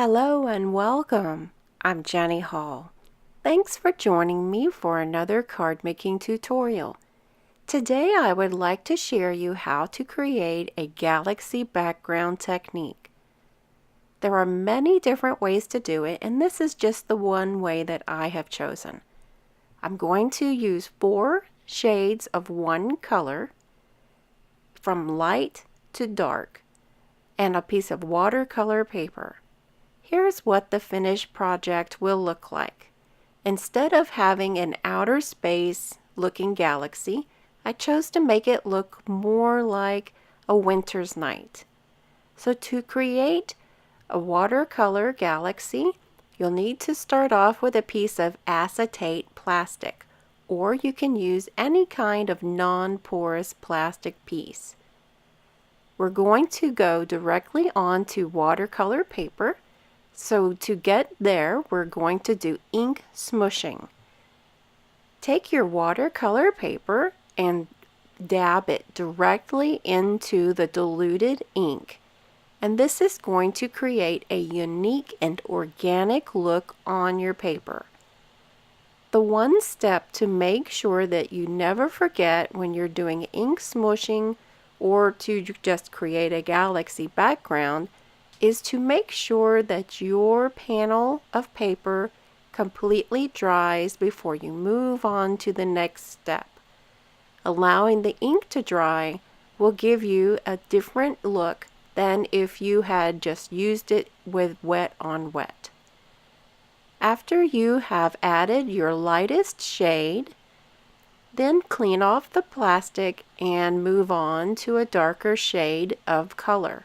Hello and welcome. I'm Jenny Hall. Thanks for joining me for another card making tutorial. Today I would like to share you how to create a galaxy background technique. There are many different ways to do it, and this is just the one way that I have chosen. I'm going to use 4 shades of one color from light to dark and a piece of watercolor paper. Here's what the finished project will look like. Instead of having an outer space looking galaxy, I chose to make it look more like a winter's night. So to create a watercolor galaxy, you'll need to start off with a piece of acetate plastic, or you can use any kind of non-porous plastic piece. We're going to go directly onto watercolor paper. So to get there, we're going to do ink smooshing. Take your watercolor paper and dab it directly into the diluted ink. And this is going to create a unique and organic look on your paper. The one step to make sure that you never forget when you're doing ink smooshing or to just create a galaxy background is to make sure that your panel of paper completely dries before you move on to the next step. Allowing the ink to dry will give you a different look than if you had just used it with wet on wet. After you have added your lightest shade, then clean off the plastic and move on to a darker shade of color.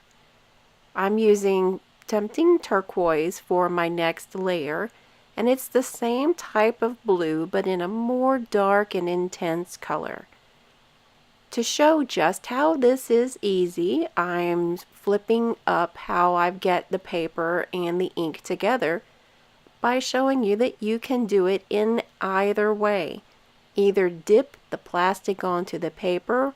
I'm using Tempting Turquoise for my next layer, and it's the same type of blue but in a more dark and intense color. To show just how this is easy, I'm flipping up how I get the paper and the ink together by showing you that you can do it in either way. Either dip the plastic onto the paper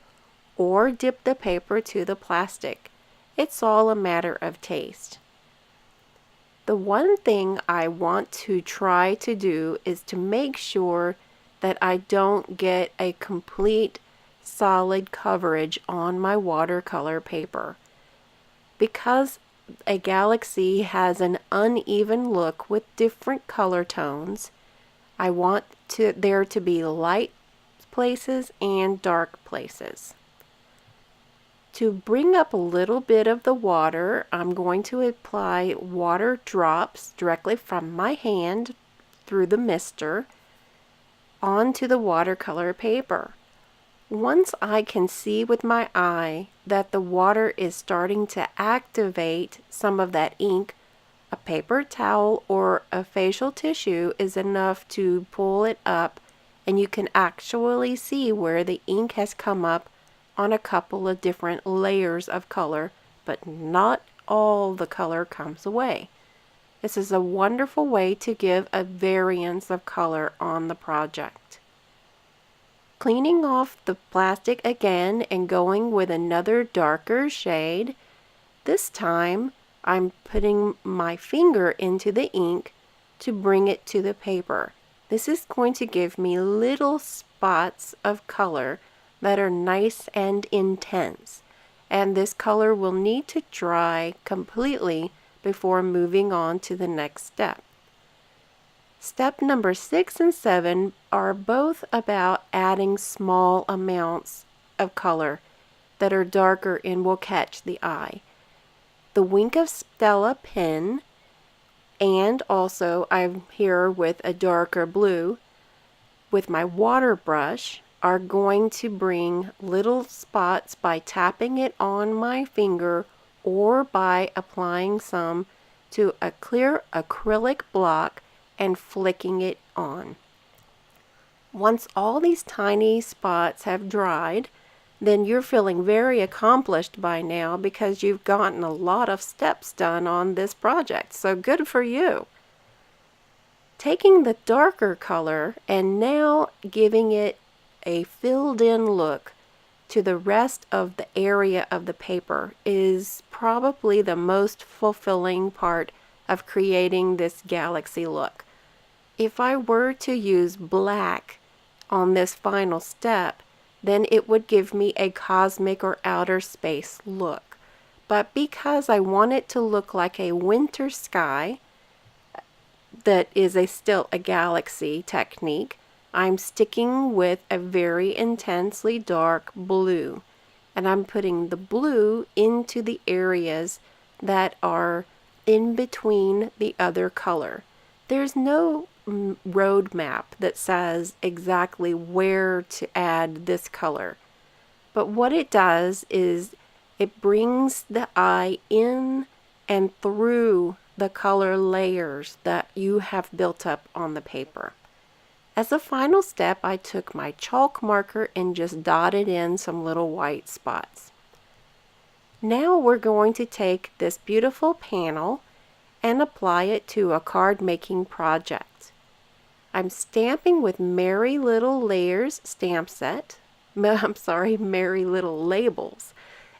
or dip the paper to the plastic. It's all a matter of taste. The one thing I want to try to do is to make sure that I don't get a complete solid coverage on my watercolor paper. Because a galaxy has an uneven look with different color tones, I want there to be light places and dark places. To bring up a little bit of the water, I'm going to apply water drops directly from my hand through the mister onto the watercolor paper. Once I can see with my eye that the water is starting to activate some of that ink, a paper towel or a facial tissue is enough to pull it up, and you can actually see where the ink has come up on a couple of different layers of color, but not all the color comes away. This is a wonderful way to give a variance of color on the project. Cleaning off the plastic again and going with another darker shade. This time I'm putting my finger into the ink to bring it to the paper. This is going to give me little spots of color that are nice and intense, and this color will need to dry completely before moving on to the next step. Step number 6 and 7 are both about adding small amounts of color that are darker and will catch the eye. The Wink of Stella pen, and also I'm here with a darker blue, with my water brush, are going to bring little spots by tapping it on my finger or by applying some to a clear acrylic block and flicking it on. Once all these tiny spots have dried, then you're feeling very accomplished by now because you've gotten a lot of steps done on this project, so good for you. Taking the darker color and now giving it a filled in look to the rest of the area of the paper is probably the most fulfilling part of creating this galaxy look. If I were to use black on this final step, then it would give me a cosmic or outer space look. But because I want it to look like a winter sky that is still a galaxy technique, I'm sticking with a very intensely dark blue. And I'm putting the blue into the areas that are in between the other color. There's no road map that says exactly where to add this color. But what it does is it brings the eye in and through the color layers that you have built up on the paper. As a final step, I took my chalk marker and just dotted in some little white spots. Now we're going to take this beautiful panel and apply it to a card making project. I'm stamping with Merry Little Layers stamp set. Merry Little Labels.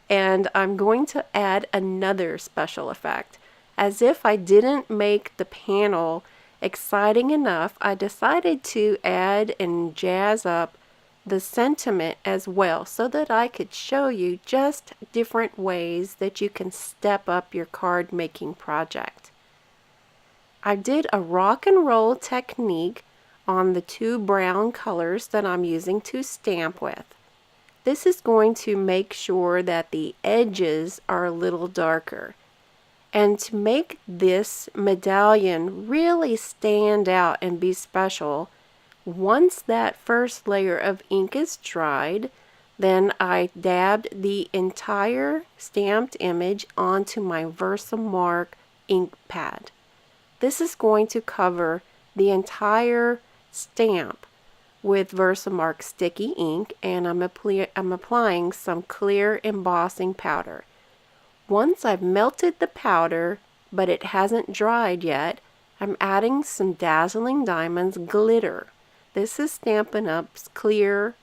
And I'm going to add another special effect. As if I didn't make the panel exciting enough, I decided to add and jazz up the sentiment as well, so that I could show you just different ways that you can step up your card making project. I did a rock and roll technique on the two brown colors that I'm using to stamp with. This is going to make sure that the edges are a little darker. And to make this medallion really stand out and be special, once that first layer of ink is dried, then I dabbed the entire stamped image onto my Versamark ink pad. This is going to cover the entire stamp with Versamark sticky ink, and I'm applying some clear embossing powder. Once I've melted the powder, but it hasn't dried yet, I'm adding some Dazzling Diamonds glitter. This is Stampin' Up's clear/white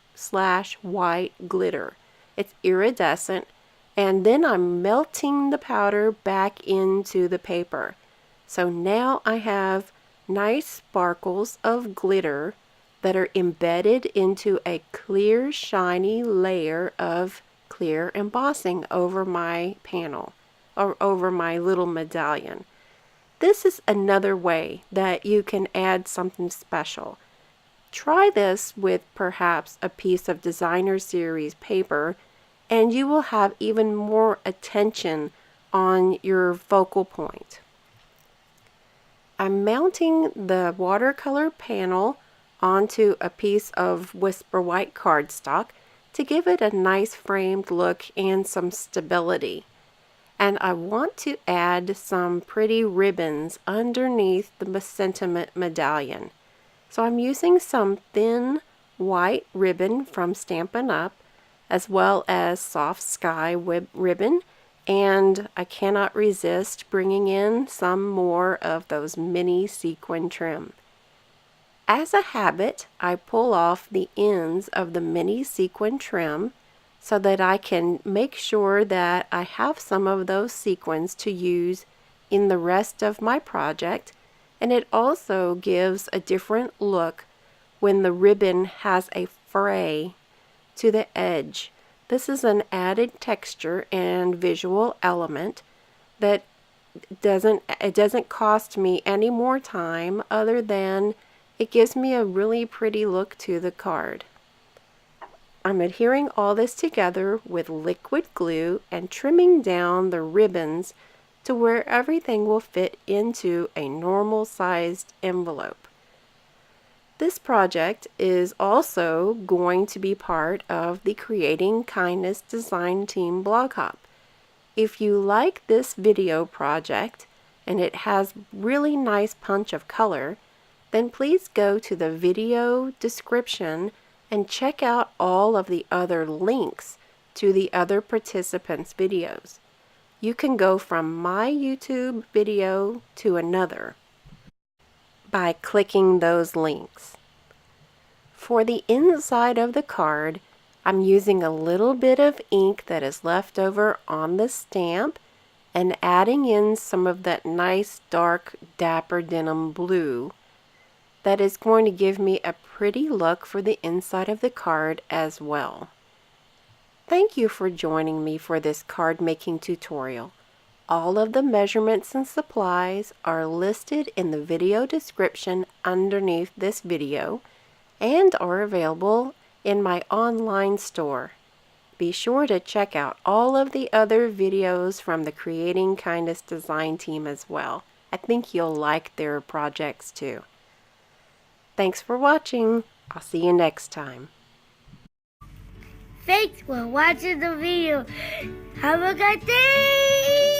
glitter. It's iridescent, and then I'm melting the powder back into the paper. So now I have nice sparkles of glitter that are embedded into a clear, shiny layer of clear embossing over my panel, or over my little medallion. This is another way that you can add something special. Try this with perhaps a piece of designer series paper, and you will have even more attention on your focal point. I'm mounting the watercolor panel onto a piece of Whisper White cardstock to give it a nice framed look and some stability. And I want to add some pretty ribbons underneath the sentiment medallion. So I'm using some thin white ribbon from Stampin' Up, as well as soft sky ribbon, and I cannot resist bringing in some more of those mini sequin trim. As a habit, I pull off the ends of the mini sequin trim so that I can make sure that I have some of those sequins to use in the rest of my project, and it also gives a different look when the ribbon has a fray to the edge. This is an added texture and visual element that doesn't cost me any more time, other than it gives me a really pretty look to the card. I'm adhering all this together with liquid glue and trimming down the ribbons to where everything will fit into a normal sized envelope. This project is also going to be part of the Creating Kindness Design Team blog hop. If you like this video project and it has really nice punch of color, then please go to the video description and check out all of the other links to the other participants' videos. You can go from my YouTube video to another by clicking those links. For the inside of the card, I'm using a little bit of ink that is left over on the stamp, and adding in some of that nice dark dapper denim blue that is going to give me a pretty look for the inside of the card as well. Thank you for joining me for this card making tutorial. All of the measurements and supplies are listed in the video description underneath this video and are available in my online store. Be sure to check out all of the other videos from the Creating Kindness design team as well. I think you'll like their projects too. Thanks for watching. I'll see you next time. Thanks for watching the video. Have a good day!